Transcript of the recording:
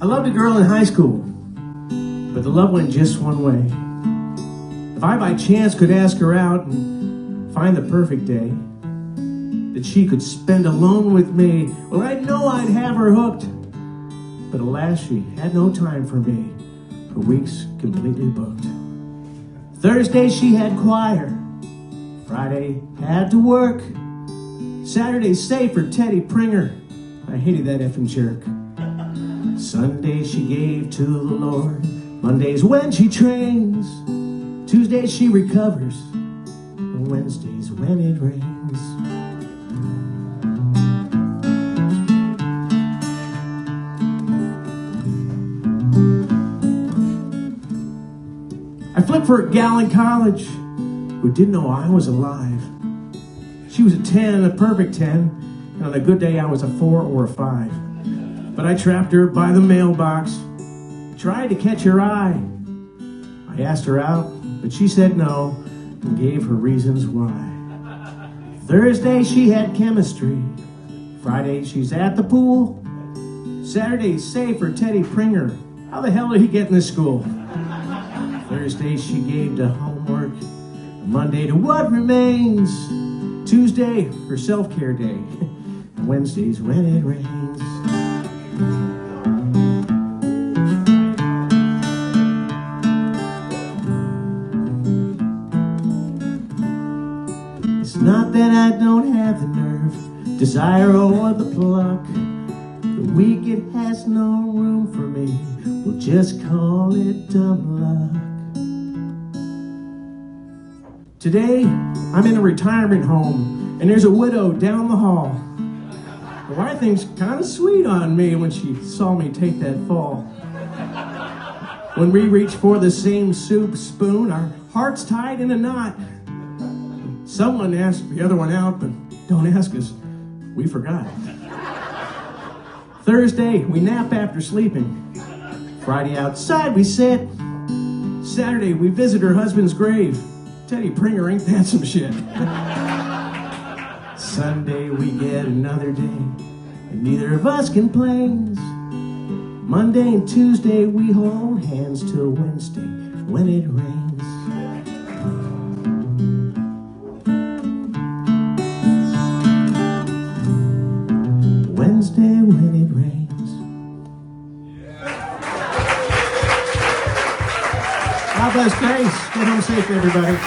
I loved a girl in high school, but the love went just one way. If I by chance could ask her out and find the perfect day that she could spend alone with me, well, I know I'd have her hooked. But alas, she had no time for me. Her weeks completely booked. Thursday she had choir. Friday had to work. Saturday safe for Teddy Pringer. I hated that effing jerk. Sunday she gave to the Lord. Monday's when she trains. Tuesday she recovers. And Wednesday's when it rains. I flipped for a gal in college who didn't know I was alive. She was a 10, a perfect 10, and on a good day I was a 4 or a 5. But I trapped her by the mailbox, tried to catch her eye. I asked her out, but she said no, and gave her reasons why. Thursday she had chemistry. Friday she's at the pool. Saturday's safe for Teddy Pringer. How the hell did he get in this school? Thursday she gave to homework. Monday to what remains. Tuesday her self-care day. Wednesday's when it rains. It's not that I don't have the nerve, desire, or the pluck. The week it has no room for me. We'll just call it dumb luck. Today, I'm in a retirement home, and there's a widow down the hall. The wife thinks kind of sweet on me when she saw me take that fall. When we reach for the same soup spoon, our hearts tied in a knot. Someone asked the other one out, but don't ask us, we forgot. Thursday, we nap after sleeping. Friday, outside we sit. Saturday, we visit her husband's grave. Teddy Pringer, ain't that some shit? Sunday, we get another day, and neither of us complains. Monday and Tuesday, we hold hands till Wednesday, when it rains. Wednesday, when it rains. God bless Grace. Get home safe, everybody.